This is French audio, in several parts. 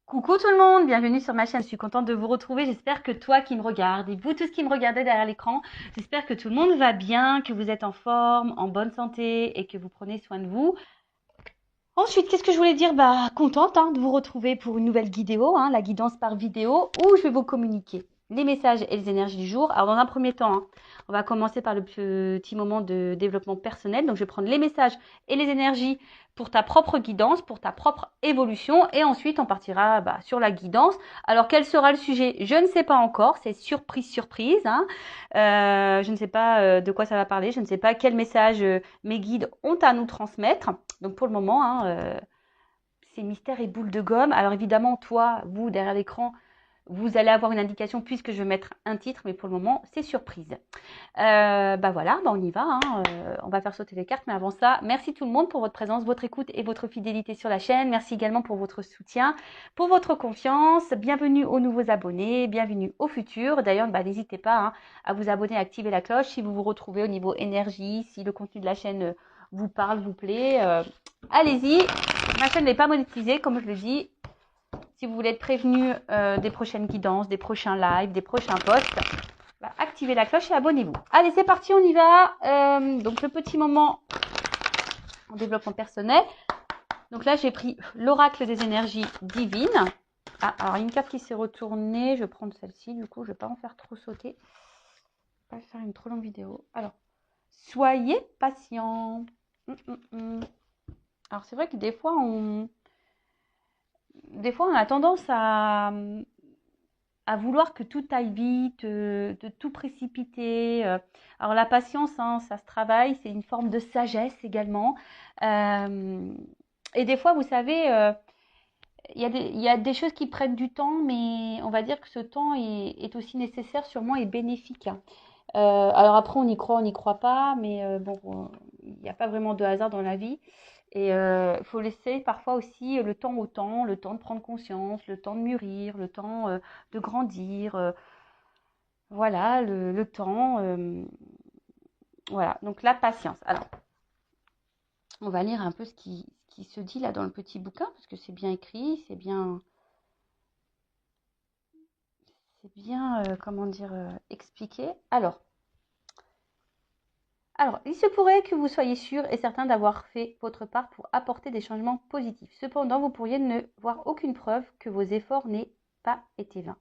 Coucou tout le monde, bienvenue sur ma chaîne. Je suis contente de vous retrouver. J'espère que toi qui me regardes et vous tous qui me regardez derrière l'écran, j'espère que tout le monde va bien, que vous êtes en forme, en bonne santé et que vous prenez soin de vous. Ensuite, qu'est-ce que je voulais dire? Contente de vous retrouver pour une nouvelle vidéo, la guidance par vidéo, où je vais vous communiquer les messages et les énergies du jour. Alors, dans un premier temps, on va commencer par le petit moment de développement personnel. Donc, je vais prendre les messages et les énergies pour ta propre guidance, pour ta propre évolution. Et ensuite, on partira sur la guidance. Alors, quel sera le sujet? Je ne sais pas encore. C'est surprise, surprise. Je ne sais pas de quoi ça va parler. Je ne sais pas quel message mes guides ont à nous transmettre. Donc pour le moment, c'est mystère et boule de gomme. Alors évidemment, toi, vous, derrière l'écran, vous allez avoir une indication puisque je vais mettre un titre, mais pour le moment, c'est surprise. Voilà, on y va. On va faire sauter les cartes, mais avant ça, merci tout le monde pour votre présence, votre écoute et votre fidélité sur la chaîne. Merci également pour votre soutien, pour votre confiance. Bienvenue aux nouveaux abonnés, bienvenue aux futurs. D'ailleurs, n'hésitez pas à vous abonner, à activer la cloche si vous vous retrouvez au niveau énergie, si le contenu de la chaîne vous parle, vous plaît. Allez-y. Ma chaîne n'est pas monétisée, comme je le dis. Si vous voulez être prévenu des prochaines guidances, des prochains lives, des prochains posts, activez la cloche et abonnez-vous. Allez, c'est parti, on y va. Donc, le petit moment en développement personnel. Donc là, j'ai pris l'oracle des énergies divines. Alors, une carte qui s'est retournée. Je vais prendre celle-ci, du coup, je ne vais pas en faire trop sauter. Je ne vais pas faire une trop longue vidéo. Alors, soyez patient. Alors, c'est vrai que des fois, on a tendance à vouloir que tout aille vite, de tout précipiter. Alors la patience, ça se travaille, c'est une forme de sagesse également. Et des fois, vous savez, il y a des choses qui prennent du temps, mais on va dire que ce temps est aussi nécessaire sûrement et bénéfique. Alors après, on n'y croit pas, mais il n'y a pas vraiment de hasard dans la vie. Et il faut laisser parfois aussi le temps, le temps de prendre conscience, le temps de mûrir, le temps de grandir. Voilà, le temps. Voilà, donc la patience. Alors, on va lire un peu ce qui se dit là dans le petit bouquin, parce que c'est bien écrit, comment dire, expliqué. Alors, il se pourrait que vous soyez sûr et certain d'avoir fait votre part pour apporter des changements positifs. Cependant, vous pourriez ne voir aucune preuve que vos efforts n'aient pas été vains.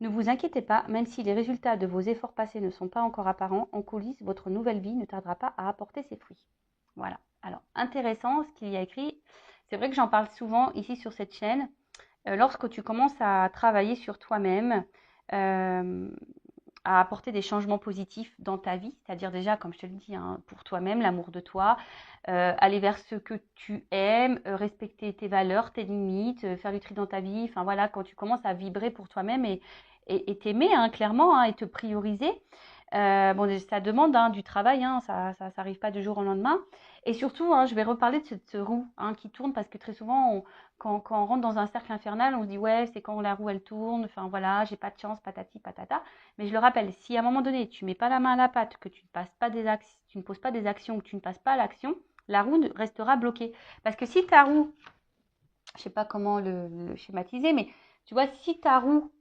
Ne vous inquiétez pas, même si les résultats de vos efforts passés ne sont pas encore apparents, en coulisses, votre nouvelle vie ne tardera pas à apporter ses fruits. Voilà. Alors, intéressant ce qu'il y a écrit. C'est vrai que j'en parle souvent ici sur cette chaîne. Lorsque tu commences à travailler sur toi-même, euh, à apporter des changements positifs dans ta vie, c'est-à-dire déjà, comme je te le dis, pour toi-même, l'amour de toi, aller vers ce que tu aimes, respecter tes valeurs, tes limites, faire du tri dans ta vie, enfin voilà, quand tu commences à vibrer pour toi-même et t'aimer clairement et te prioriser, ça demande du travail, ça n'arrive pas du jour au lendemain. Et surtout, je vais reparler de cette roue qui tourne parce que très souvent, quand on rentre dans un cercle infernal, on se dit ouais, c'est quand la roue elle tourne, enfin voilà, j'ai pas de chance, patati patata. Mais je le rappelle, si à un moment donné, tu mets pas la main à la pâte, que tu ne passes pas tu ne poses pas des actions, que tu ne passes pas à l'action, la roue restera bloquée. Parce que si ta roue, je sais pas comment le schématiser, mais tu vois, si ta roue,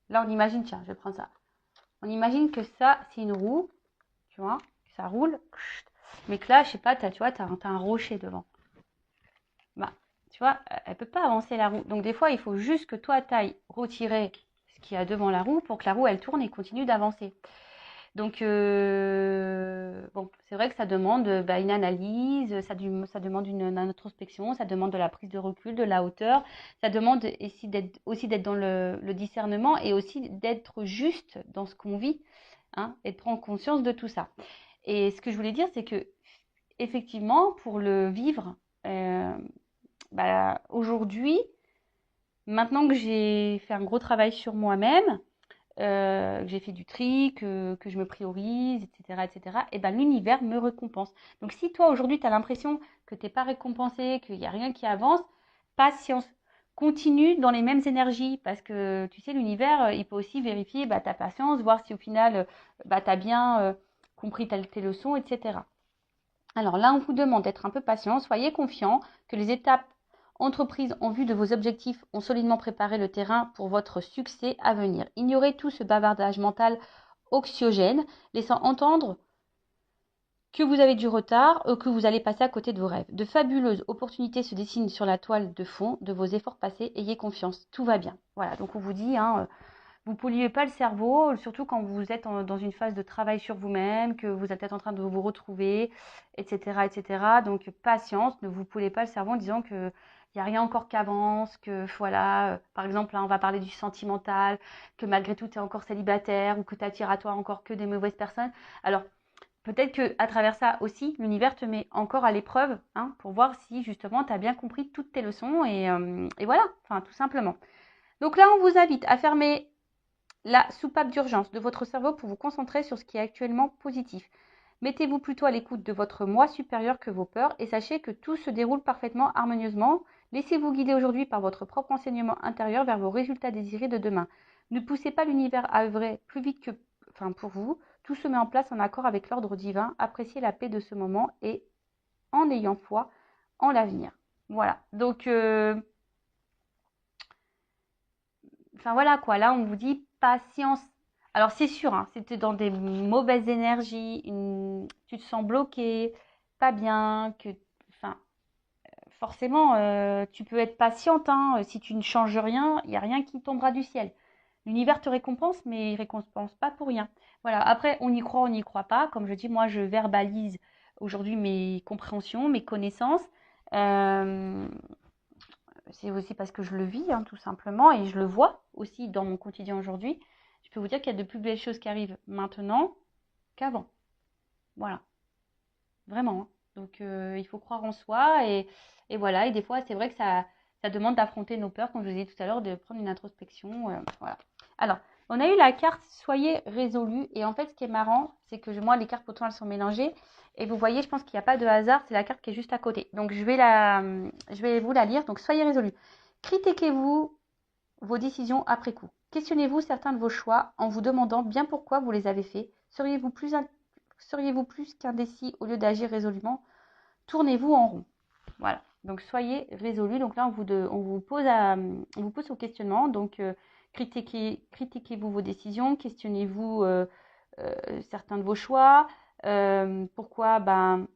là on imagine, tiens, je vais prendre ça. On imagine que ça, c'est une roue, tu vois, ça roule, mais que là, je sais pas, tu vois, t'as un rocher devant. Bah, tu vois, elle peut pas avancer la roue. Donc des fois, il faut juste que toi, t'ailles retirer ce qu'il y a devant la roue pour que la roue, elle tourne et continue d'avancer. Donc, c'est vrai que ça demande une analyse, ça demande une introspection, ça demande de la prise de recul, de la hauteur, ça demande aussi d'être dans le discernement et aussi d'être juste dans ce qu'on vit, et de prendre conscience de tout ça. Et ce que je voulais dire, c'est que effectivement, pour le vivre, euh, aujourd'hui, maintenant que j'ai fait un gros travail sur moi-même, que j'ai fait du tri, que je me priorise, etc., etc., et ben l'univers me récompense. Donc si toi aujourd'hui tu as l'impression que tu n'es pas récompensé, qu'il n'y a rien qui avance, patience. Continue dans les mêmes énergies parce que tu sais, l'univers, il peut aussi vérifier ta patience, voir si au final tu as bien compris tes leçons, etc. Alors là, on vous demande d'être un peu patient, soyez confiant que les étapes entreprises en vue de vos objectifs ont solidement préparé le terrain pour votre succès à venir. Ignorez tout ce bavardage mental anxiogène, laissant entendre que vous avez du retard ou que vous allez passer à côté de vos rêves. De fabuleuses opportunités se dessinent sur la toile de fond de vos efforts passés. Ayez confiance, tout va bien. Voilà, donc on vous dit, vous ne polluez pas le cerveau, surtout quand vous êtes dans une phase de travail sur vous-même, que vous êtes peut-être en train de vous retrouver, etc., etc. Donc patience, ne vous polluez pas le cerveau en disant que il n'y a rien encore qui avance, que voilà, par exemple, là, on va parler du sentimental, que malgré tout, tu es encore célibataire ou que tu attires à toi encore que des mauvaises personnes. Alors, peut-être qu'à travers ça aussi, l'univers te met encore à l'épreuve pour voir si justement tu as bien compris toutes tes leçons et voilà, enfin tout simplement. Donc là, on vous invite à fermer la soupape d'urgence de votre cerveau pour vous concentrer sur ce qui est actuellement positif. Mettez-vous plutôt à l'écoute de votre moi supérieur que vos peurs et sachez que tout se déroule parfaitement harmonieusement. Laissez-vous guider aujourd'hui par votre propre enseignement intérieur vers vos résultats désirés de demain. Ne poussez pas l'univers à œuvrer plus vite que pour vous. Tout se met en place en accord avec l'ordre divin. Appréciez la paix de ce moment et en ayant foi en l'avenir. Voilà. Donc, voilà quoi. Là, on vous dit patience. Alors, c'est sûr, si tu es dans des mauvaises énergies, tu te sens bloqué, pas bien, forcément, tu peux être patiente. Si tu ne changes rien, il n'y a rien qui tombera du ciel. L'univers te récompense, mais il ne récompense pas pour rien. Voilà. Après, on y croit, on n'y croit pas. Comme je dis, moi, je verbalise aujourd'hui mes compréhensions, mes connaissances. C'est aussi parce que je le vis, tout simplement, et je le vois aussi dans mon quotidien aujourd'hui. Je peux vous dire qu'il y a de plus belles choses qui arrivent maintenant qu'avant. Voilà. Vraiment. Donc, il faut croire en soi, et voilà. Et des fois, c'est vrai que ça demande d'affronter nos peurs, comme je vous ai dit tout à l'heure, de prendre une introspection. Voilà. Alors, on a eu la carte Soyez résolu. Et en fait, ce qui est marrant, c'est que moi, les cartes pourtant, elles sont mélangées. Et vous voyez, je pense qu'il n'y a pas de hasard. C'est la carte qui est juste à côté. Donc, je vais vous la lire. Donc, soyez résolu. Critiquez-vous vos décisions après coup. Questionnez-vous certains de vos choix en vous demandant bien pourquoi vous les avez faits. Seriez-vous plus qu'indécis au lieu d'agir résolument? Tournez-vous en rond. Voilà. Donc, soyez résolu. Donc là, on vous pose au questionnement. Donc, critiquez-vous vos décisions, questionnez-vous certains de vos choix, pourquoi,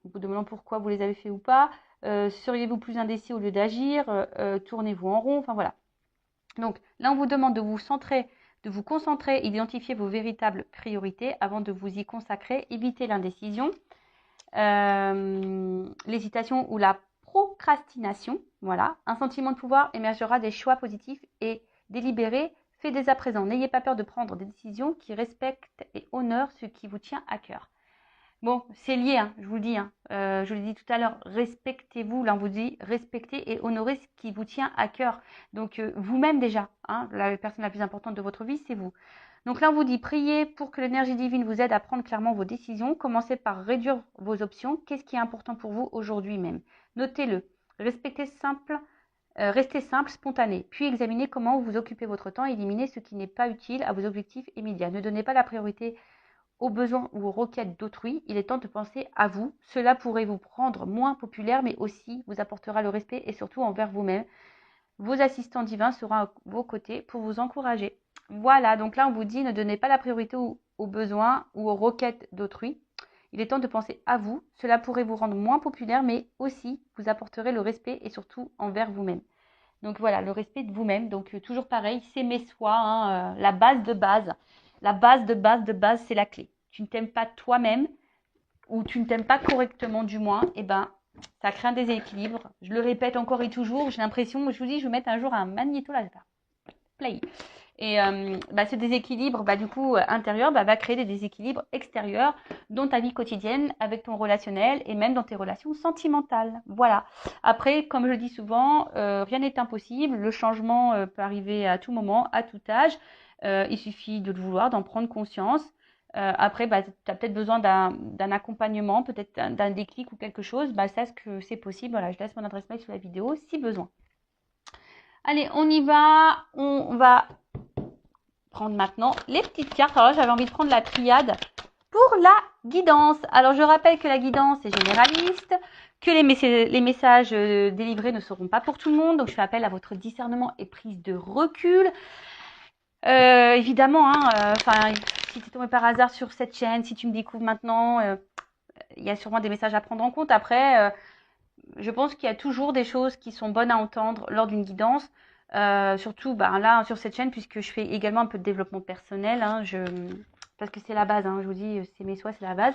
vous demandant pourquoi vous les avez fait ou pas, seriez-vous plus indécis au lieu d'agir, tournez-vous en rond, enfin voilà. Donc là, on vous demande de vous concentrer, identifier vos véritables priorités avant de vous y consacrer, évitez l'indécision, l'hésitation ou la procrastination. Voilà, un sentiment de pouvoir émergera des choix positifs et délibérés faits dès à présent. N'ayez pas peur de prendre des décisions qui respectent et honorent ce qui vous tient à cœur. Bon, c'est lié, je vous le dis. Je l'ai dit tout à l'heure, respectez-vous. Là, on vous dit respectez et honorez ce qui vous tient à cœur. Donc, vous-même déjà, la personne la plus importante de votre vie, c'est vous. Donc là, on vous dit priez pour que l'énergie divine vous aide à prendre clairement vos décisions. Commencez par réduire vos options. Qu'est-ce qui est important pour vous aujourd'hui même? Notez-le. Restez simple, spontané. Puis examinez comment vous occupez votre temps et éliminez ce qui n'est pas utile à vos objectifs immédiats. Ne donnez pas la priorité aux besoins ou aux requêtes d'autrui. Il est temps de penser à vous. Cela pourrait vous rendre moins populaire, mais aussi vous apportera le respect et surtout envers vous-même. Vos assistants divins seront à vos côtés pour vous encourager. Voilà, donc là on vous dit ne donnez pas la priorité aux besoins ou aux requêtes d'autrui. Il est temps de penser à vous. Cela pourrait vous rendre moins populaire, mais aussi vous apporterez le respect et surtout envers vous-même. Donc voilà, le respect de vous-même. Donc toujours pareil, s'aimer soi, la base de base. La base de base, c'est la clé. Tu ne t'aimes pas toi-même ou tu ne t'aimes pas correctement du moins, ça crée un déséquilibre. Je le répète encore et toujours, j'ai l'impression, je vous dis, je vais mettre un jour un magnéto-laser. Play. Et ce déséquilibre, du coup, intérieur, va créer des déséquilibres extérieurs dans ta vie quotidienne, avec ton relationnel et même dans tes relations sentimentales. Voilà. Après, comme je le dis souvent, rien n'est impossible. Le changement peut arriver à tout moment, à tout âge. Il suffit de le vouloir, d'en prendre conscience. Après, tu as peut-être besoin d'un accompagnement, peut-être d'un déclic ou quelque chose. Sache que c'est possible. Voilà, je laisse mon adresse mail sous la vidéo si besoin. Allez, on y va. On va prendre maintenant les petites cartes. Alors là, j'avais envie de prendre la triade pour la guidance. Alors, je rappelle que la guidance est généraliste, que les messages délivrés ne seront pas pour tout le monde. Donc, je fais appel à votre discernement et prise de recul. Évidemment, si tu es tombé par hasard sur cette chaîne, si tu me découvres maintenant, il y a sûrement des messages à prendre en compte. Après, je pense qu'il y a toujours des choses qui sont bonnes à entendre lors d'une guidance. Surtout là, sur cette chaîne, puisque je fais également un peu de développement personnel. Parce que c'est la base, je vous dis, c'est mes soins, c'est la base.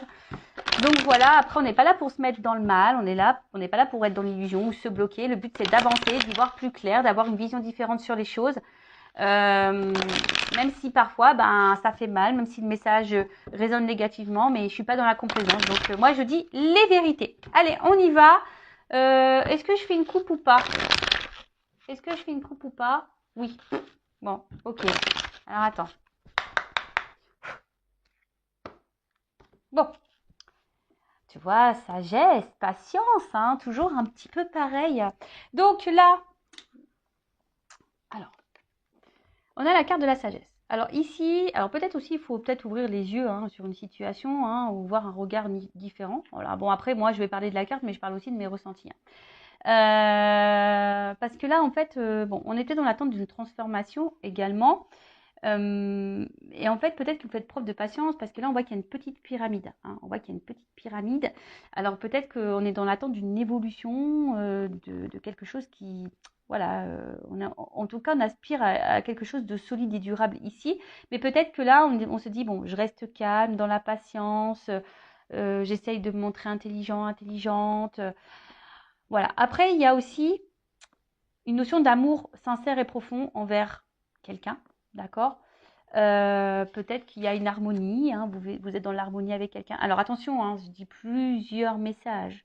Donc voilà, après, on n'est pas là pour se mettre dans le mal, on n'est pas là pour être dans l'illusion ou se bloquer. Le but, c'est d'avancer, d'y voir plus clair, d'avoir une vision différente sur les choses. Même si parfois, ça fait mal, même si le message résonne négativement, mais je suis pas dans la complaisance. Donc moi, je dis les vérités. Allez, on y va. Est-ce que je fais une coupe ou pas? Est-ce que je fais une coupe ou pas? Oui. Bon, ok. Alors, attends. Bon. Tu vois, sagesse, patience, toujours un petit peu pareil. Donc là, alors, on a la carte de la sagesse. Alors ici, peut-être aussi, il faut peut-être ouvrir les yeux sur une situation ou voir un regard différent. Voilà. Bon, après, moi, je vais parler de la carte, mais je parle aussi de mes ressentis. Parce que là, en fait, on était dans l'attente d'une transformation également. Et en fait, peut-être que vous faites preuve de patience parce que là, on voit qu'il y a une petite pyramide. On voit qu'il y a une petite pyramide. Alors peut-être qu'on est dans l'attente d'une évolution de quelque chose qui, voilà, en tout cas, on aspire à quelque chose de solide et durable ici. Mais peut-être que là, on se dit, bon, je reste calme, dans la patience, j'essaye de me montrer intelligente. Voilà. Après, il y a aussi une notion d'amour sincère et profond envers quelqu'un. D'accord. Peut-être qu'il y a une harmonie, vous êtes dans l'harmonie avec quelqu'un. Alors attention, je dis plusieurs messages.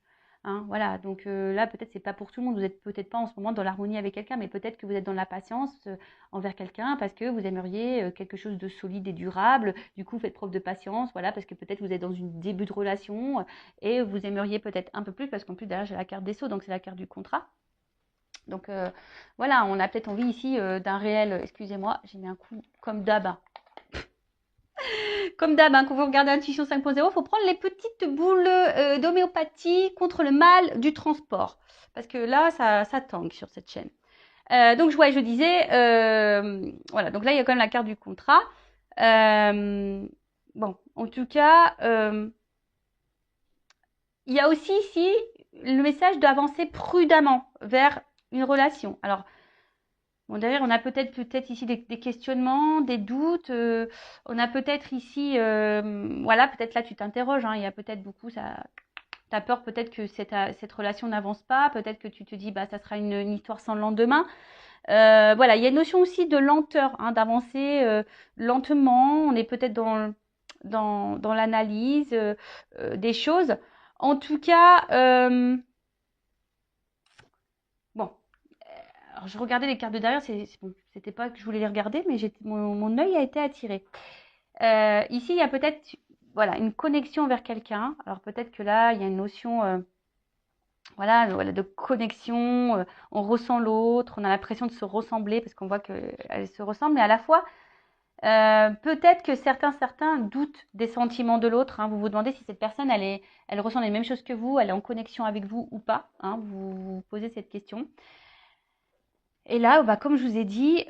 Voilà, donc là peut-être c'est pas pour tout le monde, vous êtes peut-être pas en ce moment dans l'harmonie avec quelqu'un, mais peut-être que vous êtes dans la patience envers quelqu'un parce que vous aimeriez quelque chose de solide et durable. Du coup, faites preuve de patience, voilà, parce que peut-être vous êtes dans une début de relation et vous aimeriez peut-être un peu plus parce qu'en plus derrière j'ai la carte des sceaux, donc c'est la carte du contrat. Donc voilà, on a peut-être envie ici d'un réel, excusez-moi, j'ai mis un coup comme d'hab. Comme d'hab, quand vous regardez Intuition 5.0, il faut prendre les petites boules d'homéopathie contre le mal du transport. Parce que là, ça tangue sur cette chaîne. Donc je disais, voilà, donc là, il y a quand même la carte du contrat. Bon, en tout cas, il y a aussi ici le message d'avancer prudemment vers une relation. Alors, bon, derrière, on a peut-être ici des questionnements, des doutes. On a peut-être ici, voilà, peut-être là, tu t'interroges. Il y a peut-être beaucoup, ça, t'as peur peut-être que cette relation n'avance pas. Peut-être que tu te dis, ça sera une histoire sans lendemain. Voilà, il y a une notion aussi de lenteur, d'avancer lentement. On est peut-être dans l'analyse des choses. En tout cas, bon. Alors, je regardais les cartes de derrière, bon, c'était pas que je voulais les regarder, mais mon œil a été attiré. Ici, il y a peut-être voilà, une connexion vers quelqu'un. Alors peut-être que là, il y a une notion voilà, de connexion. On ressent l'autre, on a l'impression de se ressembler parce qu'on voit qu'elle se ressemble, mais à la fois, peut-être que certains doutent des sentiments de l'autre. Vous vous demandez si cette personne, elle ressent les mêmes choses que vous, elle est en connexion avec vous ou pas. Vous vous posez cette question. Et là, comme je vous ai dit,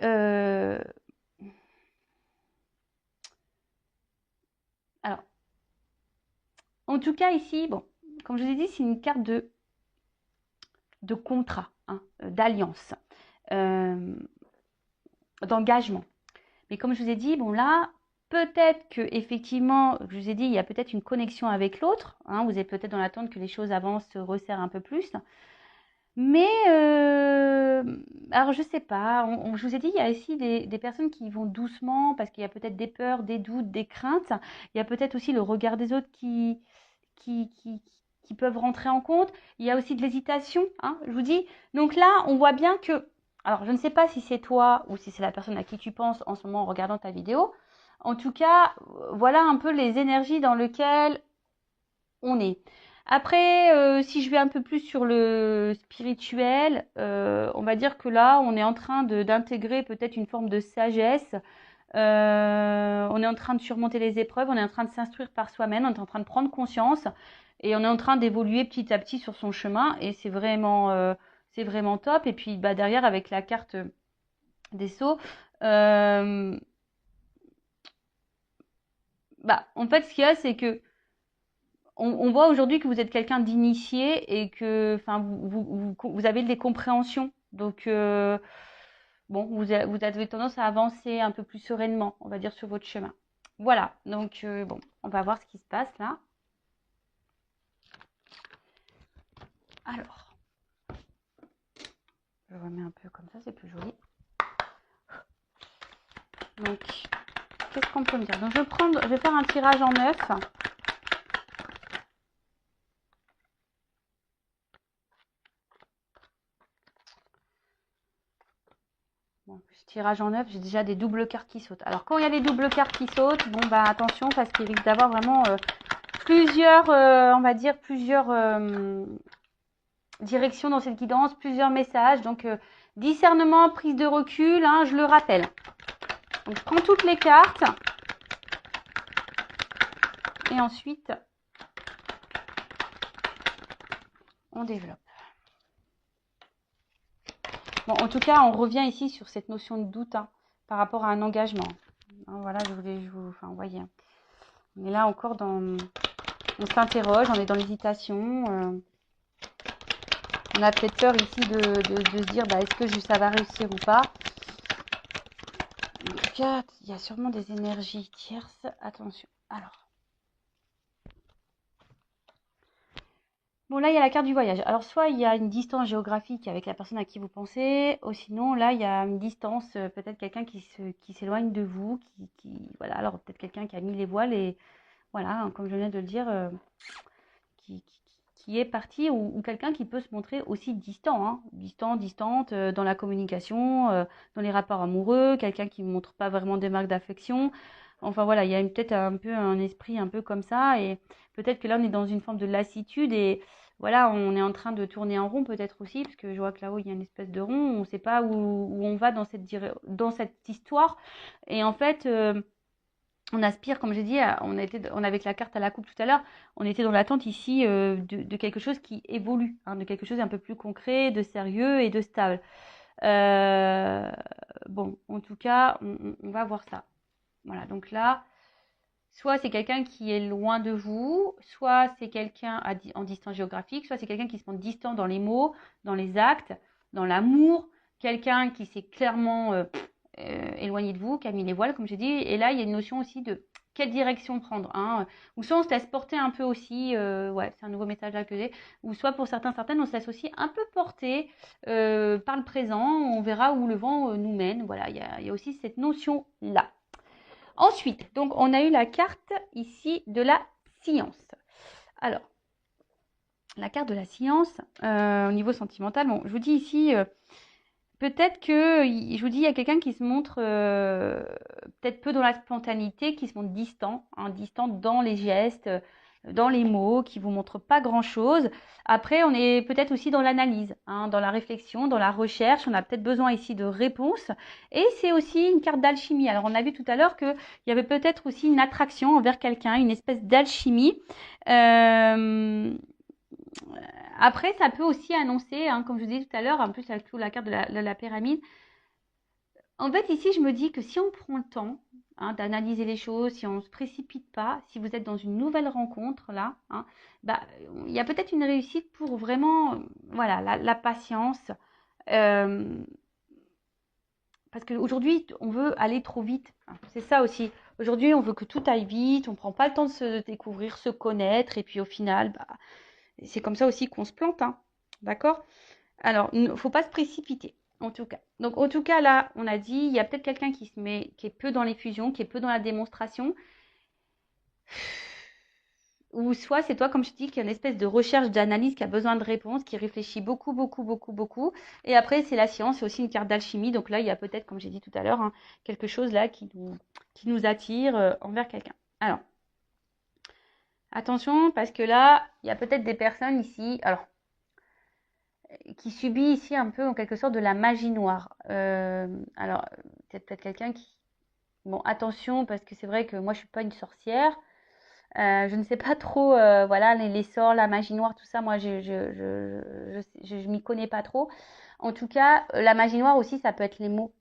alors, en tout cas ici, bon, comme je vous ai dit, c'est une carte de contrat, d'alliance, d'engagement. Mais comme je vous ai dit, bon là, peut-être que effectivement, je vous ai dit, il y a peut-être une connexion avec l'autre. Vous êtes peut-être dans l'attente que les choses avancent, se resserrent un peu plus. Mais, alors je sais pas, je vous ai dit, il y a ici des personnes qui vont doucement parce qu'il y a peut-être des peurs, des doutes, des craintes. Il y a peut-être aussi le regard des autres qui peuvent rentrer en compte. Il y a aussi de l'hésitation, je vous dis. Donc là, on voit bien que, alors je ne sais pas si c'est toi ou si c'est la personne à qui tu penses en ce moment en regardant ta vidéo. En tout cas, voilà un peu les énergies dans lesquelles on est. Après, si je vais un peu plus sur le spirituel, on va dire que là, on est en train d'intégrer peut-être une forme de sagesse. On est en train de surmonter les épreuves, on est en train de s'instruire par soi-même, on est en train de prendre conscience Et on est en train d'évoluer petit à petit sur son chemin et c'est vraiment top. Et puis bah, derrière, avec la carte des Sceaux, euh, bah, en fait, ce qu'il y a, c'est que on voit aujourd'hui que vous êtes quelqu'un d'initié et que enfin, vous avez des compréhensions. Donc, bon, vous avez tendance à avancer un peu plus sereinement, on va dire, sur votre chemin. Voilà, donc bon, on va voir ce qui se passe là. Alors, je remets un peu comme ça, c'est plus joli. Donc, qu'est-ce qu'on peut me dire? Donc, je vais faire un tirage en 9. Bon, tirage en 9, j'ai déjà des doubles cartes qui sautent. Alors, quand il y a des doubles cartes qui sautent, bon, bah attention, parce qu'il risque d'avoir vraiment plusieurs, on va dire, plusieurs directions dans cette guidance, plusieurs messages. Donc, discernement, prise de recul, hein, je le rappelle. Donc, je prends toutes les cartes. Et ensuite, on développe. Bon, en tout cas, on revient ici sur cette notion de doute hein, par rapport à un engagement. Hein, voilà, enfin, vous voyez. On est là encore on s'interroge, on est dans l'hésitation. On a peut-être peur ici de se dire, bah, est-ce que ça va réussir ou pas. En tout cas, il y a sûrement des énergies tierces. Attention. Alors. Bon, là, il y a la carte du voyage. Alors, soit il y a une distance géographique avec la personne à qui vous pensez, ou sinon, là, il y a une distance, peut-être quelqu'un qui s'éloigne de vous, voilà, alors peut-être quelqu'un qui a mis les voiles et, voilà, hein, comme je viens de le dire, qui, qui- qui est parti, ou quelqu'un qui peut se montrer aussi distant, hein, distante, dans la communication, dans les rapports amoureux, quelqu'un qui ne montre pas vraiment des marques d'affection. Enfin, voilà, il y a peut-être un peu un esprit un peu comme ça, et peut-être que là, on est dans une forme de lassitude, et voilà, on est en train de tourner en rond peut-être aussi, parce que je vois que là-haut, il y a une espèce de rond, on ne sait pas où on va dans cette histoire. Et en fait, on aspire, comme j'ai dit, on avait la carte à la coupe tout à l'heure, on était dans l'attente ici de quelque chose qui évolue, hein, de quelque chose un peu plus concret, de sérieux et de stable. Euh, bon, en tout cas, on va voir ça. Voilà, donc là, soit c'est quelqu'un qui est loin de vous, soit c'est quelqu'un en distance géographique, soit c'est quelqu'un qui se montre distant dans les mots, dans les actes, dans l'amour, quelqu'un qui s'est clairement éloigné de vous, qui a mis les voiles, comme j'ai dit. Et là, il y a une notion aussi de quelle direction prendre. Hein. Ou soit on se laisse porter un peu aussi, ouais, c'est un nouveau message là que j'ai, ou soit pour certaines, on se laisse aussi un peu porter par le présent, on verra où le vent nous mène. Voilà, il y a aussi cette notion-là. Ensuite, donc on a eu la carte ici de la science. Alors, la carte de la science, au niveau sentimental, bon, je vous dis ici, peut-être que, je vous dis, il y a quelqu'un qui se montre peut-être peu dans la spontanéité, qui se montre distant, hein, distant dans les gestes, dans les mots, qui vous montre pas grand-chose. Après, on est peut-être aussi dans l'analyse, hein, dans la réflexion, dans la recherche. On a peut-être besoin ici de réponses. Et c'est aussi une carte d'alchimie. Alors, on a vu tout à l'heure qu'il y avait peut-être aussi une attraction envers quelqu'un, une espèce d'alchimie. Après, ça peut aussi annoncer, hein, comme je vous disais tout à l'heure, en plus avec la carte de la pyramide. En fait, ici, je me dis que si on prend le temps hein, d'analyser les choses, si on ne se précipite pas, si vous êtes dans une nouvelle rencontre, là, hein, bah, il y a peut-être une réussite pour vraiment, voilà, la patience. Euh, parce qu'aujourd'hui, on veut aller trop vite. C'est ça aussi. Aujourd'hui, on veut que tout aille vite, on ne prend pas le temps de se découvrir, se connaître, et puis au final, bah, c'est comme ça aussi qu'on se plante. Hein. D'accord? Alors, il ne faut pas se précipiter, en tout cas. Donc, en tout cas, là, on a dit, il y a peut-être quelqu'un qui est peu dans les fusions, qui est peu dans la démonstration. Ou soit c'est toi, comme je dis, qui a une espèce de recherche, d'analyse, qui a besoin de réponses, qui réfléchit beaucoup, beaucoup, beaucoup, beaucoup. Et après, c'est la science, c'est aussi une carte d'alchimie. Donc là, il y a peut-être, comme j'ai dit tout à l'heure, hein, quelque chose là qui nous attire envers quelqu'un. Alors, attention, parce que là, il y a peut-être des personnes ici. Alors, qui subit ici un peu en quelque sorte de la magie noire. Alors, peut-être quelqu'un qui... Bon, attention, parce que c'est vrai que moi, je suis pas une sorcière. Je ne sais pas trop, voilà, les sorts, la magie noire, tout ça, moi, je m'y connais pas trop. En tout cas, la magie noire aussi, ça peut être les mots.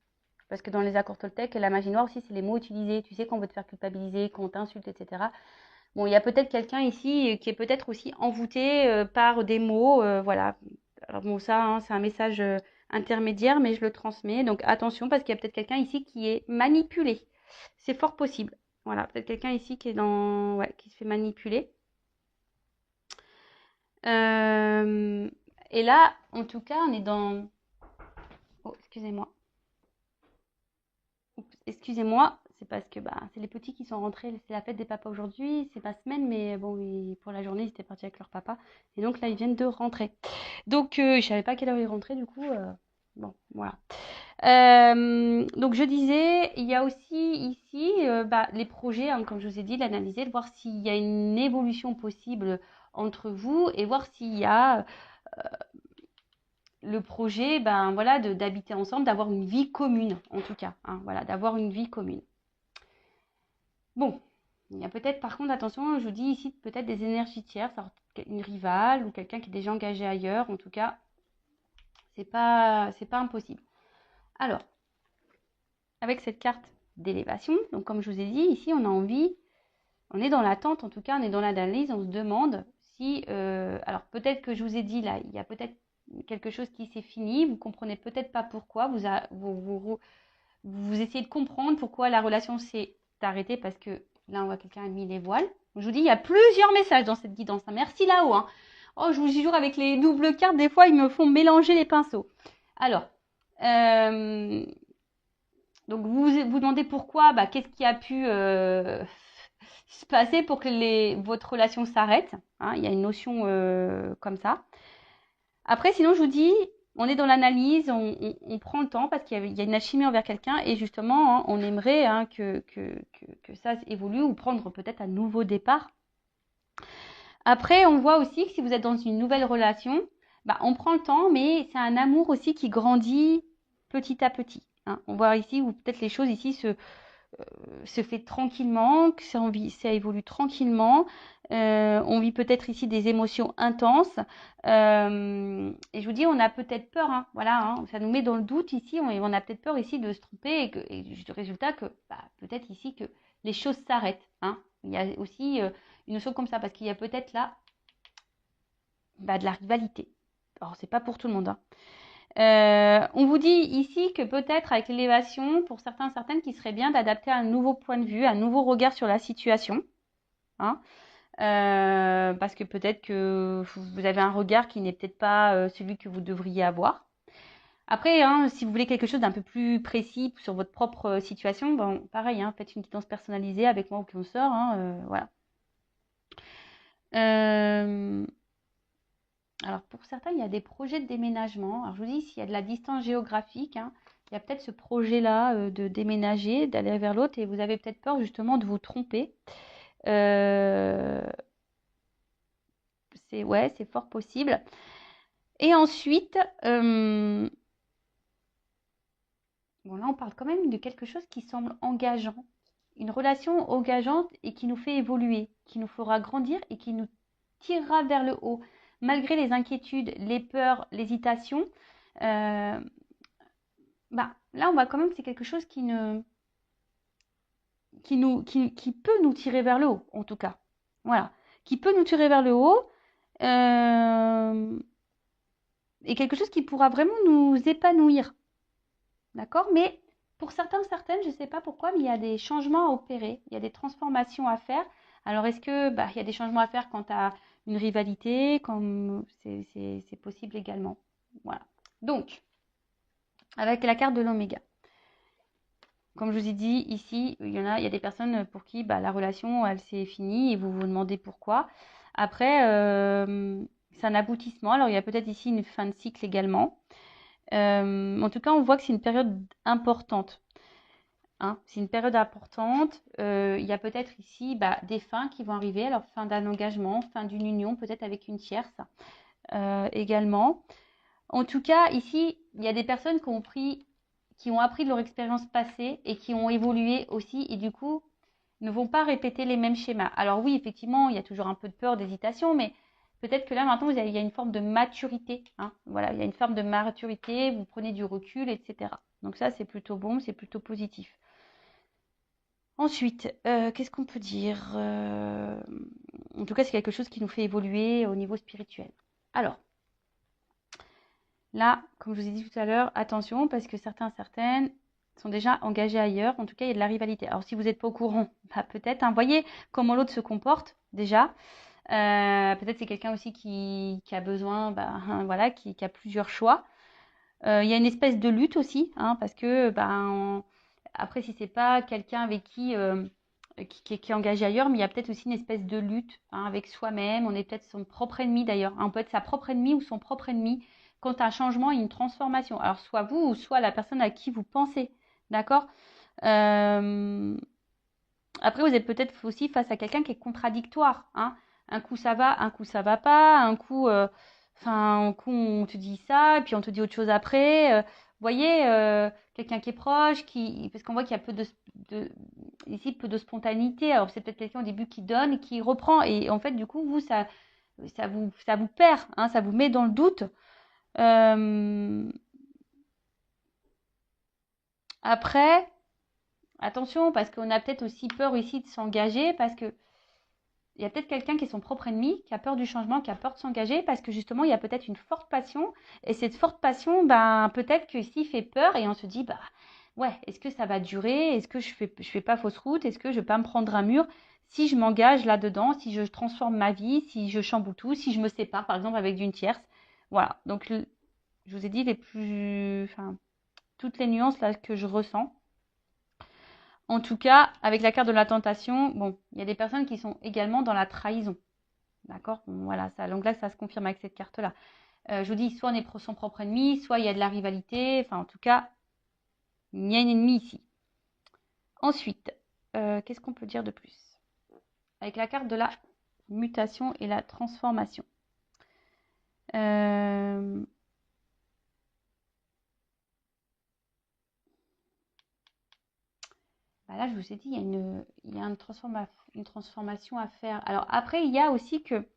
Parce que dans les accords Toltec, la magie noire aussi, c'est les mots utilisés. Tu sais, qu'on veut te faire culpabiliser, qu'on t'insulte, etc. Bon, il y a peut-être quelqu'un ici qui est peut-être aussi envoûté par des mots, voilà. Alors bon, ça, hein, c'est un message intermédiaire, mais je le transmets. Donc attention, parce qu'il y a peut-être quelqu'un ici qui est manipulé. C'est fort possible. Voilà, peut-être quelqu'un ici qui est dans, ouais, qui se fait manipuler. Euh, et là, en tout cas, on est dans. Oh, excusez-moi. Oups, excusez-moi, c'est parce que bah, c'est les petits qui sont rentrés. C'est la fête des papas aujourd'hui. C'est ma semaine, mais bon, pour la journée, ils étaient partis avec leur papa. Et donc là, ils viennent de rentrer. Donc, je savais pas à quelle heure ils rentraient, du coup. Bon, voilà. Donc, je disais, il y a aussi ici bah, les projets, hein, comme je vous ai dit, l'analyser, de voir s'il y a une évolution possible entre vous et voir s'il y a le projet, ben voilà, d'habiter ensemble, d'avoir une vie commune, en tout cas, hein, voilà, d'avoir une vie commune. Bon, il y a peut-être, par contre, attention, je vous dis ici, peut-être des énergies tierces, alors, une rivale ou quelqu'un qui est déjà engagé ailleurs, en tout cas, c'est pas impossible. Alors, avec cette carte d'élévation, donc comme je vous ai dit, ici, on a envie, on est dans l'attente, en tout cas, on est dans l'analyse, on se demande si, alors peut-être que je vous ai dit là, il y a peut-être quelque chose qui s'est fini, vous comprenez peut-être pas pourquoi, vous essayez de comprendre pourquoi la relation s'est arrêtée, parce que là, on voit quelqu'un a mis les voiles. Je vous dis, il y a plusieurs messages dans cette guidance. Merci là-haut. Hein. Oh, je vous jure, avec les doubles cartes, des fois, ils me font mélanger les pinceaux. Alors, donc vous vous demandez pourquoi, bah, qu'est-ce qui a pu se passer pour que votre relation s'arrête. Hein, il y a une notion comme ça. Après, sinon, je vous dis, on est dans l'analyse, on prend le temps parce qu'il y a une alchimie envers quelqu'un et justement, hein, on aimerait hein, que ça évolue ou prendre peut-être un nouveau départ. Après, on voit aussi que si vous êtes dans une nouvelle relation, bah, on prend le temps, mais c'est un amour aussi qui grandit petit à petit. Hein. On voit ici où peut-être les choses ici se fait tranquillement, que ça évolue tranquillement. On vit peut-être ici des émotions intenses. Et je vous dis, on a peut-être peur, hein, voilà, hein, ça nous met dans le doute ici. On a peut-être peur ici de se tromper et du résultat que bah, peut-être ici que les choses s'arrêtent. Hein. Il y a aussi une notion comme ça parce qu'il y a peut-être là bah, de la rivalité. Alors, c'est pas pour tout le monde. Hein. On vous dit ici que peut-être avec l'élévation, pour certaines, qu'il serait bien d'adapter un nouveau point de vue, un nouveau regard sur la situation. Hein, parce que peut-être que vous avez un regard qui n'est peut-être pas celui que vous devriez avoir. Après, hein, si vous voulez quelque chose d'un peu plus précis sur votre propre situation, bon, pareil, hein, faites une guidance personnalisée avec moi ou qu'on sort. Hein, voilà. Alors pour certains, il y a des projets de déménagement. Alors je vous dis, s'il y a de la distance géographique, hein, il y a peut-être ce projet-là de déménager, d'aller vers l'autre, et vous avez peut-être peur justement de vous tromper. Euh, ouais, c'est fort possible. Et ensuite, bon là on parle quand même de quelque chose qui semble engageant, une relation engageante et qui nous fait évoluer, qui nous fera grandir et qui nous tirera vers le haut, malgré les inquiétudes, les peurs, l'hésitation. Euh, bah, là, on voit quand même que c'est quelque chose qui peut nous tirer vers le haut, en tout cas. Voilà. Qui peut nous tirer vers le haut. euh, et quelque chose qui pourra vraiment nous épanouir. D'accord. Mais pour certaines, je ne sais pas pourquoi, mais il y a des changements à opérer. Il y a des transformations à faire. Alors, est-ce que bah, il y a des changements à faire quant à une rivalité, comme c'est possible également. Voilà. Donc, avec la carte de l'oméga. Comme je vous ai dit, ici, il y a des personnes pour qui bah, la relation, elle s'est finie et vous vous demandez pourquoi. Après, c'est un aboutissement. Alors, il y a peut-être ici une fin de cycle également. En tout cas, on voit que c'est une période importante. Hein. C'est une période importante. Il y a peut-être ici bah, des fins qui vont arriver. Alors, fin d'un engagement, fin d'une union, peut-être avec une tierce également. En tout cas, ici, il y a des personnes qui ont appris de leur expérience passée et qui ont évolué aussi. Et du coup, ne vont pas répéter les mêmes schémas. Alors oui, effectivement, il y a toujours un peu de peur, d'hésitation, mais peut-être que là, maintenant, il y a une forme de maturité. Hein. Voilà, il y a une forme de maturité, vous prenez du recul, etc. Donc ça, c'est plutôt bon, c'est plutôt positif. Ensuite, qu'est-ce qu'on peut dire en tout cas, c'est quelque chose qui nous fait évoluer au niveau spirituel. Alors, là, comme je vous ai dit tout à l'heure, attention, parce que certaines sont déjà engagés ailleurs. En tout cas, il y a de la rivalité. Alors, si vous n'êtes pas au courant, bah, peut-être, hein, voyez comment l'autre se comporte déjà. Peut-être c'est quelqu'un aussi qui a besoin, bah, voilà, qui a plusieurs choix. Il y a une espèce de lutte aussi, hein, parce que après, si c'est pas quelqu'un avec qui est engagé ailleurs, mais il y a peut-être aussi une espèce de lutte, hein, avec soi-même. On est peut-être son propre ennemi d'ailleurs. Hein, on peut être sa propre ennemie ou son propre ennemi quand un changement et une transformation. Alors, soit vous ou soit la personne à qui vous pensez. D'accord. Après, vous êtes peut-être aussi face à quelqu'un qui est contradictoire. Hein. Un coup ça va, un coup ça va pas. Un coup on te dit ça, et puis on te dit autre chose après. Voyez, quelqu'un qui est proche, parce qu'on voit qu'il y a ici peu de spontanéité. Alors c'est peut-être quelqu'un au début qui donne et qui reprend. Et en fait, du coup, ça vous perd, hein, ça vous met dans le doute. Euh, Après, attention, parce qu'on a peut-être aussi peur ici de s'engager, parce que il y a peut-être quelqu'un qui est son propre ennemi, qui a peur du changement, qui a peur de s'engager, parce que justement, il y a peut-être une forte passion. Et cette forte passion, ben, peut-être que s'il fait peur et on se dit, bah, ouais, est-ce que ça va durer? Est-ce que je fais pas fausse route? Est-ce que je vais pas me prendre un mur? Si je m'engage là-dedans, si je transforme ma vie, si je chamboule tout, si je me sépare, par exemple, avec une tierce. Voilà. Donc, je vous ai dit toutes les nuances là que je ressens. En tout cas, avec la carte de la tentation, bon, il y a des personnes qui sont également dans la trahison. D'accord. Bon, voilà, ça, donc là, ça se confirme avec cette carte-là. Je vous dis, soit on est son propre ennemi, soit il y a de la rivalité. Enfin, en tout cas, il y a un ennemi ici. Ensuite, qu'est-ce qu'on peut dire de plus? Avec la carte de la mutation et la transformation. Bah là, je vous ai dit, il y a une transformation à faire. Alors après, il y a aussi que,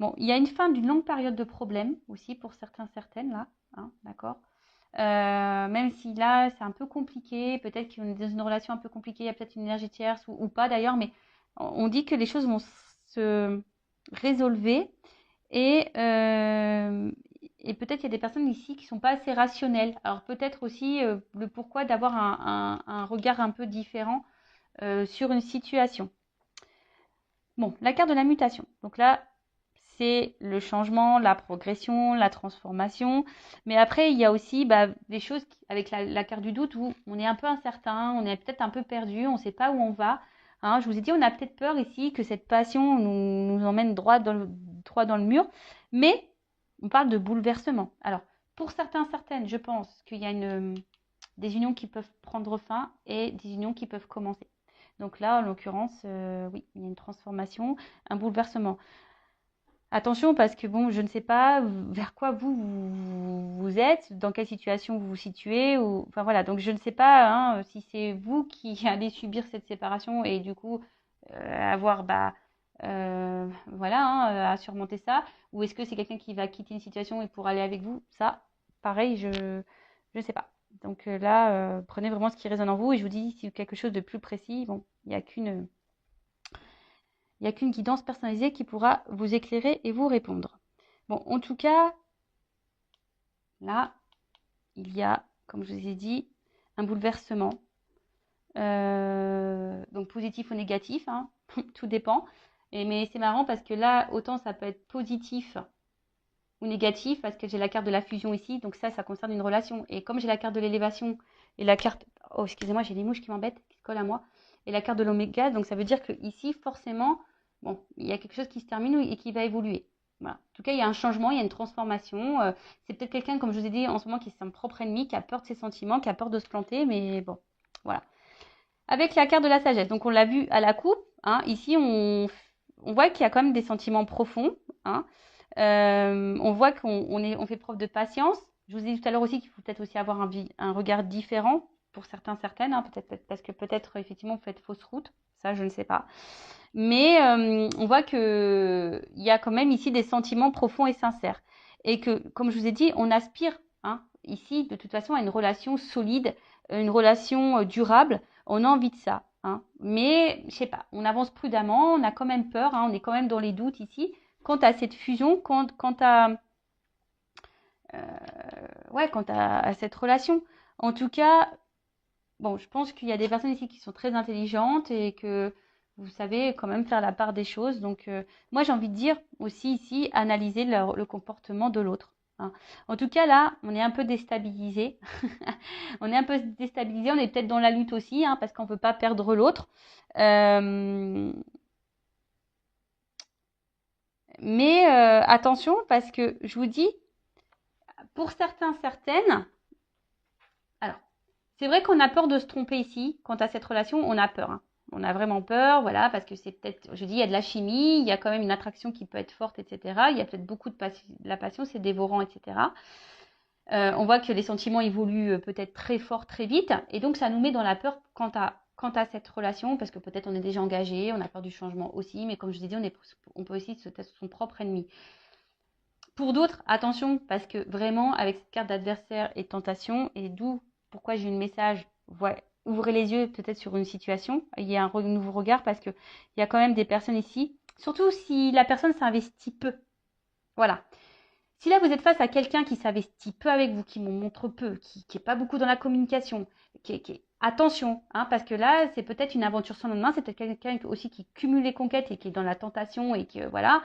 bon, il y a une fin d'une longue période de problème aussi pour certaines là, hein, d'accord. Même si là, c'est un peu compliqué, peut-être qu'on est dans une relation un peu compliquée, il y a peut-être une énergie tierce ou pas d'ailleurs, mais on dit que les choses vont se résolver et, euh, et peut-être il y a des personnes ici qui ne sont pas assez rationnelles. Alors peut-être aussi le pourquoi d'avoir un regard un peu différent sur une situation. Bon, la carte de la mutation. Donc là, c'est le changement, la progression, la transformation. Mais après, il y a aussi des choses avec la carte du doute où on est un peu incertain, on est peut-être un peu perdu, on ne sait pas où on va. Hein, je vous ai dit, on a peut-être peur ici que cette passion nous emmène droit dans le mur. Mais on parle de bouleversement. Alors, pour certaines, je pense qu'il y a des unions qui peuvent prendre fin et des unions qui peuvent commencer. Donc là, en l'occurrence, oui, il y a une transformation, un bouleversement. Attention parce que bon, je ne sais pas vers quoi vous êtes, dans quelle situation vous vous situez, enfin voilà. Donc je ne sais pas hein, si c'est vous qui allez subir cette séparation et du coup avoir voilà à surmonter ça, ou est-ce que c'est quelqu'un qui va quitter une situation et pour aller avec vous. Ça, pareil, je ne sais pas. Donc là, prenez vraiment ce qui résonne en vous et je vous dis si quelque chose de plus précis, bon, il n'y a qu'une guidance personnalisée qui pourra vous éclairer et vous répondre. Bon, en tout cas, là, il y a, comme je vous ai dit, un bouleversement. Donc positif ou négatif, hein, tout dépend. Mais c'est marrant parce que là, autant ça peut être positif ou négatif parce que j'ai la carte de la fusion ici. Donc ça concerne une relation. Et comme j'ai la carte de l'élévation et la carte... Oh, excusez-moi, j'ai des mouches qui m'embêtent, qui se collent à moi. Et la carte de l'oméga, donc ça veut dire que ici, forcément, bon, il y a quelque chose qui se termine et qui va évoluer. Voilà. En tout cas, il y a un changement, il y a une transformation. C'est peut-être quelqu'un, comme je vous ai dit en ce moment, qui est son propre ennemi, qui a peur de ses sentiments, qui a peur de se planter, mais bon, voilà. Avec la carte de la sagesse, donc on l'a vu à la coupe, hein, ici on voit qu'il y a quand même des sentiments profonds, hein. On voit qu'on fait preuve de patience. Je vous ai dit tout à l'heure aussi qu'il faut peut-être aussi avoir un regard différent pour certains, certaines, hein, peut-être parce que peut-être effectivement vous faites fausse route, ça je ne sais pas. Mais on voit que il y a quand même ici des sentiments profonds et sincères. Et que, comme je vous ai dit, on aspire hein, ici de toute façon à une relation solide, une relation durable. On a envie de ça. Hein. Mais, je sais pas, on avance prudemment, on a quand même peur, hein, on est quand même dans les doutes ici. Quant à cette fusion, quant à cette relation. En tout cas, bon, je pense qu'il y a des personnes ici qui sont très intelligentes et que vous savez quand même faire la part des choses. Donc, moi, j'ai envie de dire aussi ici, analyser le comportement de l'autre. Hein. En tout cas, là, on est un peu déstabilisé. On est un peu déstabilisé. On est peut-être dans la lutte aussi, hein, parce qu'on ne veut pas perdre l'autre. Mais attention, parce que je vous dis, pour certains, certaines, alors, c'est vrai qu'on a peur de se tromper ici. Quant à cette relation, on a peur. Hein. On a vraiment peur, voilà, parce que c'est peut-être, je dis, il y a de la chimie, il y a quand même une attraction qui peut être forte, etc. Il y a peut-être beaucoup de la passion, c'est dévorant, etc. On voit que les sentiments évoluent peut-être très fort, très vite, et donc ça nous met dans la peur quant à cette relation, parce que peut-être on est déjà engagé, on a peur du changement aussi, mais comme je vous ai dit, on peut aussi se être son propre ennemi. Pour d'autres, attention, parce que vraiment, avec cette carte d'adversaire et tentation, et d'où pourquoi j'ai eu le message, ouvrez les yeux peut-être sur une situation, il y a un nouveau regard, parce qu'il y a quand même des personnes ici, surtout si la personne s'investit peu. Voilà. Si là, vous êtes face à quelqu'un qui s'investit peu avec vous, qui montre peu, qui n'est pas beaucoup dans la communication, attention, hein, parce que là, c'est peut-être une aventure sans lendemain, c'est peut-être quelqu'un aussi qui cumule les conquêtes et qui est dans la tentation et que, voilà.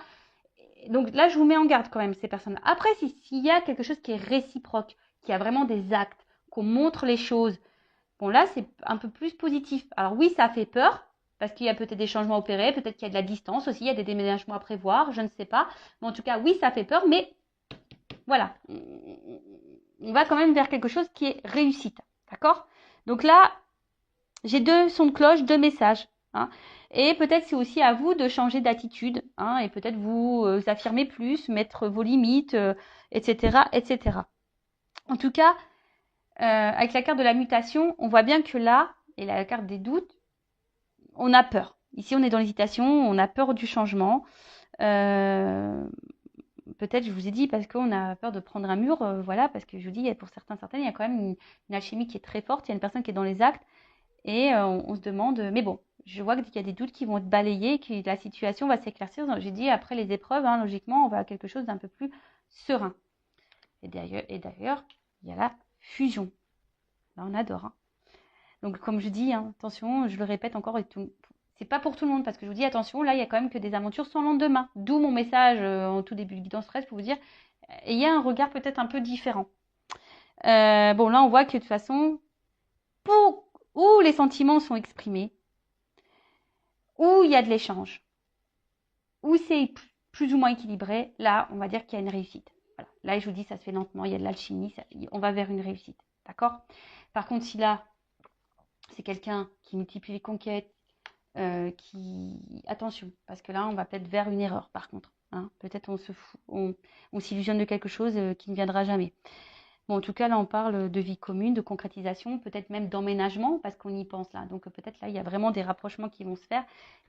Donc là, je vous mets en garde quand même, ces personnes. Après, s'il y a quelque chose qui est réciproque, qui a vraiment des actes, qu'on montre les choses, bon là, c'est un peu plus positif. Alors oui, ça fait peur, parce qu'il y a peut-être des changements opérés, peut-être qu'il y a de la distance aussi, il y a des déménagements à prévoir, je ne sais pas. Mais en tout cas, oui, ça fait peur, mais voilà. On va quand même vers quelque chose qui est réussite. D'accord? Donc là, j'ai deux sons de cloche, deux messages. Hein. Et peut-être c'est aussi à vous de changer d'attitude hein, et peut-être vous affirmer plus, mettre vos limites, etc., etc. En tout cas, avec la carte de la mutation, on voit bien que là, et la carte des doutes, on a peur. Ici, on est dans l'hésitation, on a peur du changement. Peut-être, je vous ai dit, parce qu'on a peur de prendre un mur, voilà, parce que je vous dis, pour certains, certaines, il y a quand même une alchimie qui est très forte, il y a une personne qui est dans les actes, et on se demande, mais bon, je vois qu'il y a des doutes qui vont être balayés, que la situation va s'éclaircir. J'ai dit, après les épreuves, hein, logiquement, on va à quelque chose d'un peu plus serein. Et d'ailleurs, il y a la fusion. Là, on adore. Hein. Donc, comme je dis, hein, attention, je le répète encore, c'est pas pour tout le monde, parce que je vous dis, attention, là, il y a quand même que des aventures sans lendemain. D'où mon message en tout début de Guidance Stress pour vous dire, ayez un regard peut-être un peu différent. Bon, là, on voit que de toute façon, où les sentiments sont exprimés, où il y a de l'échange, où c'est plus ou moins équilibré, là, on va dire qu'il y a une réussite. Voilà. Là, je vous dis, ça se fait lentement, il y a de l'alchimie, on va vers une réussite. D'accord? Par contre, si là, c'est quelqu'un qui multiplie les conquêtes, attention, parce que là, on va peut-être vers une erreur, par contre. Hein. Peut-être on s'illusionne de quelque chose qui ne viendra jamais. Bon, en tout cas, là, on parle de vie commune, de concrétisation, peut-être même d'emménagement, parce qu'on y pense là. Donc, peut-être là, il y a vraiment des rapprochements qui vont se faire.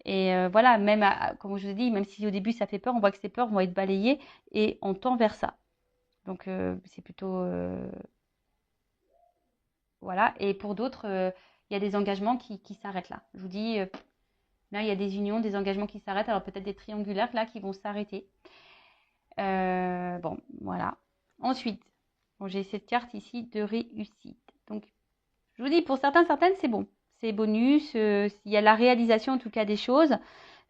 Et voilà, même, comme je vous ai dit, même si au début, ça fait peur, on voit que ces peurs vont être balayées et on tend vers ça. Donc, c'est plutôt... voilà. Et pour d'autres, il y a des engagements qui s'arrêtent là. Je vous dis, là, il y a des unions, des engagements qui s'arrêtent. Alors, peut-être des triangulaires là qui vont s'arrêter. Bon, voilà. Ensuite, bon, j'ai cette carte ici de réussite. Donc, je vous dis, pour certains, certaines, c'est bon. C'est bonus. Il y a la réalisation, en tout cas, des choses.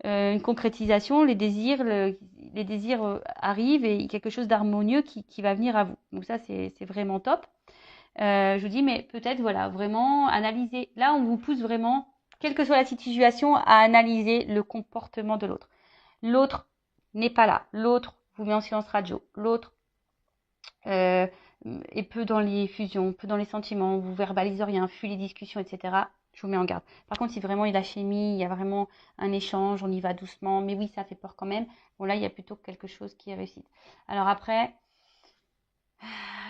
Une concrétisation, les désirs arrivent et quelque chose d'harmonieux qui va venir à vous. Donc ça, c'est vraiment top. Je vous dis, mais peut-être, voilà, vraiment analyser. Là, on vous pousse vraiment, quelle que soit la situation, à analyser le comportement de l'autre. L'autre n'est pas là. L'autre vous met en silence radio. L'autre est peu dans les fusions, peu dans les sentiments, vous verbalise rien, fuit les discussions, etc. Je vous mets en garde. Par contre, si vraiment il y a la chimie, il y a vraiment un échange, on y va doucement, mais oui, ça fait peur quand même. Bon, là, il y a plutôt quelque chose qui est réussi. Alors après,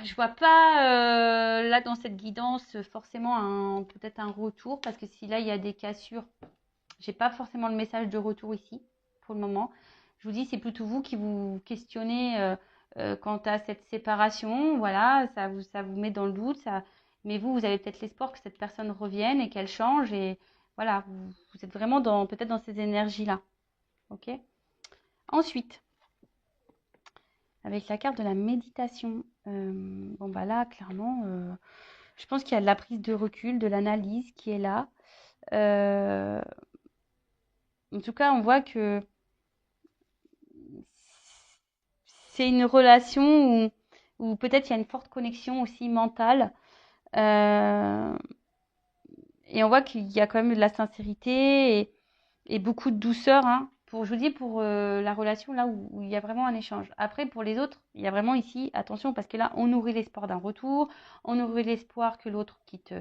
Je vois pas là dans cette guidance forcément peut-être un retour parce que si là il y a des cassures, j'ai pas forcément le message de retour ici pour le moment. Je vous dis, c'est plutôt vous qui vous questionnez quant à cette séparation. Voilà, ça vous met dans le doute. Mais vous avez peut-être l'espoir que cette personne revienne et qu'elle change. Et voilà, vous êtes vraiment peut-être dans ces énergies-là. Ok. Ensuite, avec la carte de la méditation, bon bah là, clairement, je pense qu'il y a de la prise de recul, de l'analyse qui est là. En tout cas, on voit que c'est une relation où peut-être il y a une forte connexion aussi mentale. Euh, et on voit qu'il y a quand même de la sincérité et beaucoup de douceur. Hein, je vous dis, pour la relation là où il y a vraiment un échange. Après, pour les autres, il y a vraiment ici, attention, parce que là, on nourrit l'espoir d'un retour, on nourrit l'espoir que l'autre quitte.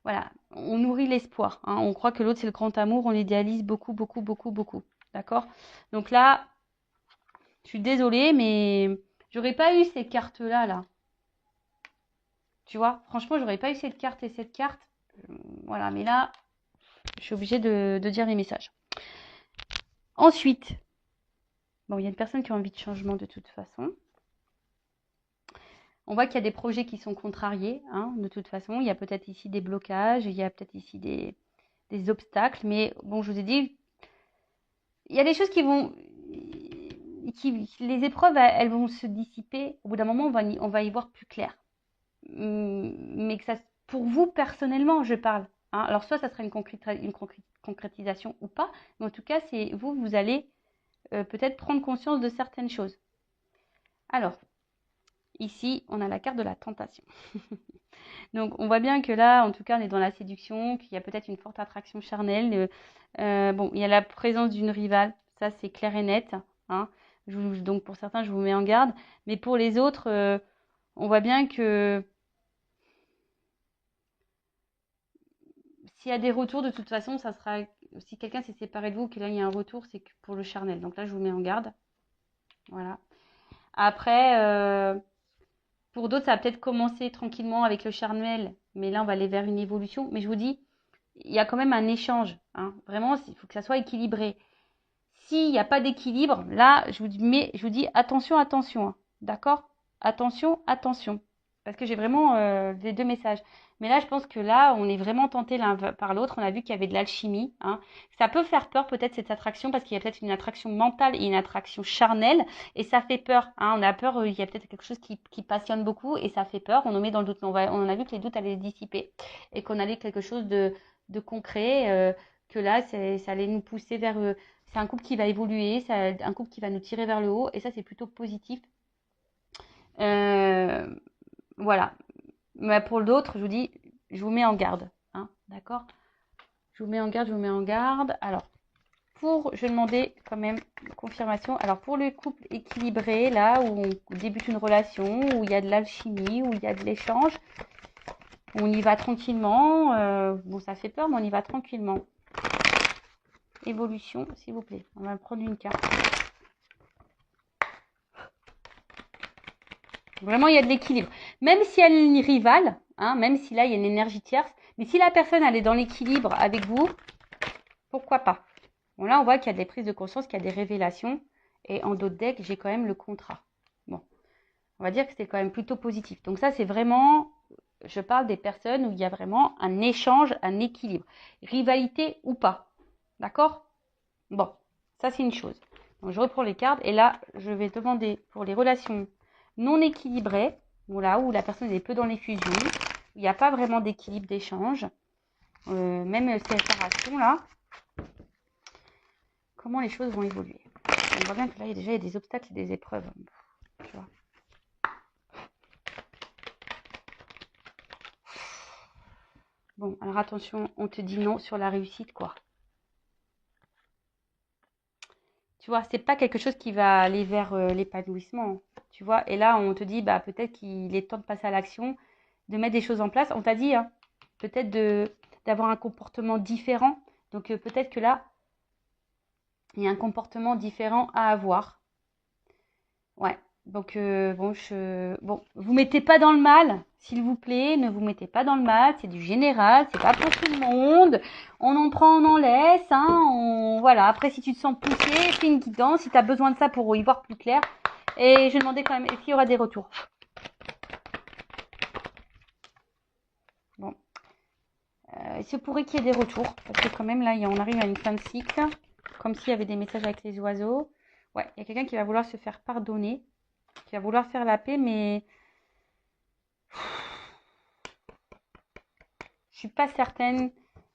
Voilà, on nourrit l'espoir. Hein, on croit que l'autre, c'est le grand amour, on idéalise beaucoup, beaucoup, beaucoup, beaucoup. D'accord. Donc là, je suis désolée, mais j'aurais pas eu ces cartes-là, là. Tu vois, franchement, j'aurais pas eu cette carte et cette carte. Voilà, mais là, je suis obligée de dire les messages. Ensuite, bon, il y a une personne qui a envie de changement de toute façon. On voit qu'il y a des projets qui sont contrariés, hein, de toute façon. Il y a peut-être ici des blocages, il y a peut-être ici des obstacles. Mais bon, je vous ai dit, il y a des choses qui vont... les épreuves, elles vont se dissiper. Au bout d'un moment, on va y voir plus clair. Mais que ça, pour vous personnellement, je parle. Hein. Alors, soit ça sera une concrétisation ou pas, mais en tout cas, c'est vous allez peut-être prendre conscience de certaines choses. Alors, ici, on a la carte de la tentation. Donc, on voit bien que là, en tout cas, on est dans la séduction, qu'il y a peut-être une forte attraction charnelle. Bon, il y a la présence d'une rivale, ça c'est clair et net. Hein. Donc, pour certains, je vous mets en garde. Mais pour les autres, on voit bien que s'il y a des retours, de toute façon, ça sera. Si quelqu'un s'est séparé de vous, que là il y a un retour, c'est pour le charnel. Donc là, je vous mets en garde. Voilà. Après, pour d'autres, ça va peut-être commencer tranquillement avec le charnel, mais là, on va aller vers une évolution. Mais je vous dis, il y a quand même un échange. Hein. Vraiment, il faut que ça soit équilibré. S'il n'y a pas d'équilibre, là, je vous dis attention, attention. Hein. D'accord. Attention, attention. Parce que j'ai vraiment les deux messages. Mais là, je pense que là, on est vraiment tenté l'un par l'autre. On a vu qu'il y avait de l'alchimie. Hein. Ça peut faire peur peut-être cette attraction parce qu'il y a peut-être une attraction mentale et une attraction charnelle. Et ça fait peur. Hein. On a peur, il y a peut-être quelque chose qui passionne beaucoup et ça fait peur. On nous met dans le doute. On a vu que les doutes allaient se dissiper et qu'on allait quelque chose de concret. Que là, ça allait nous pousser vers... c'est un couple qui va évoluer, c'est un couple qui va nous tirer vers le haut. Et ça, c'est plutôt positif. Voilà. Mais pour l'autre, je vous dis, je vous mets en garde. Hein, d'accord. Je vous mets en garde, je vous mets en garde. Alors, je vais demander quand même confirmation. Alors, pour le couple équilibré, là, où on débute une relation, où il y a de l'alchimie, où il y a de l'échange, on y va tranquillement. Bon, ça fait peur, mais on y va tranquillement. Évolution, s'il vous plaît. On va prendre une carte. Vraiment, il y a de l'équilibre. Même si elle est une rivale, hein, même si là, il y a une énergie tierce, mais si la personne, elle est dans l'équilibre avec vous, pourquoi pas? Bon, là, on voit qu'il y a des prises de conscience, qu'il y a des révélations. Et en d'autres decks, j'ai quand même le contrat. Bon, on va dire que c'est quand même plutôt positif. Donc ça, c'est vraiment, je parle des personnes où il y a vraiment un échange, un équilibre. Rivalité ou pas. D'accord? Bon, ça, c'est une chose. Donc, je reprends les cartes. Et là, je vais demander pour les relations non équilibrées, voilà, où la personne est peu dans les fusions, où il n'y a pas vraiment d'équilibre d'échange, même séparation là, comment les choses vont évoluer. On voit bien que là, il y a des obstacles et des épreuves. Tu vois. Bon, alors attention, on te dit non sur la réussite, quoi. Tu vois, c'est pas quelque chose qui va aller vers l'épanouissement. Tu vois, et là, on te dit, bah, peut-être qu'il est temps de passer à l'action, de mettre des choses en place. On t'a dit, hein, peut-être d'avoir un comportement différent. Donc, peut-être que là, il y a un comportement différent à avoir. Ouais. Donc, bon, vous mettez pas dans le mal, s'il vous plaît, ne vous mettez pas dans le mal, c'est du général, c'est pas pour tout le monde, on en prend, on en laisse, hein, voilà. Après, si tu te sens poussé, fais une guidance, si tu as besoin de ça pour y voir plus clair. Et je demandais quand même, est-ce qu'il y aura des retours? Bon, il se pourrait qu'il y ait des retours, parce que quand même, là, on arrive à une fin de cycle, comme s'il y avait des messages avec les oiseaux. Ouais, il y a quelqu'un qui va vouloir se faire pardonner, qui va vouloir faire la paix, mais je suis pas certaine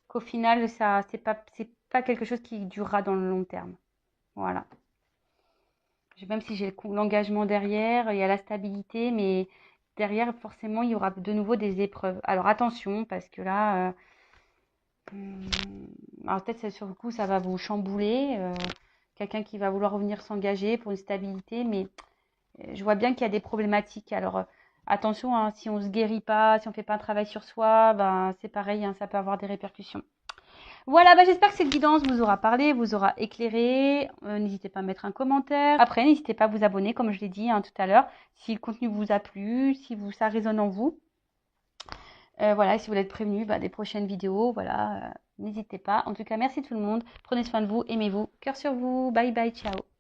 qu'au final, ça, c'est pas quelque chose qui durera dans le long terme. Voilà. Même si j'ai l'engagement derrière, il y a la stabilité, mais derrière, forcément, il y aura de nouveau des épreuves. Alors attention, parce que là, alors peut-être sur le coup, ça va vous chambouler. Quelqu'un qui va vouloir revenir s'engager pour une stabilité, mais je vois bien qu'il y a des problématiques. Alors attention, hein, si on se guérit pas, si on fait pas un travail sur soi, ben c'est pareil, hein, ça peut avoir des répercussions. Voilà, bah, j'espère que cette guidance vous aura parlé, vous aura éclairé. N'hésitez pas à mettre un commentaire. Après, n'hésitez pas à vous abonner, comme je l'ai dit tout à l'heure, si le contenu vous a plu, si ça résonne en vous. Voilà, et si vous voulez être prévenu des prochaines vidéos, voilà, n'hésitez pas. En tout cas, merci tout le monde. Prenez soin de vous, aimez-vous. Cœur sur vous. Bye bye, ciao.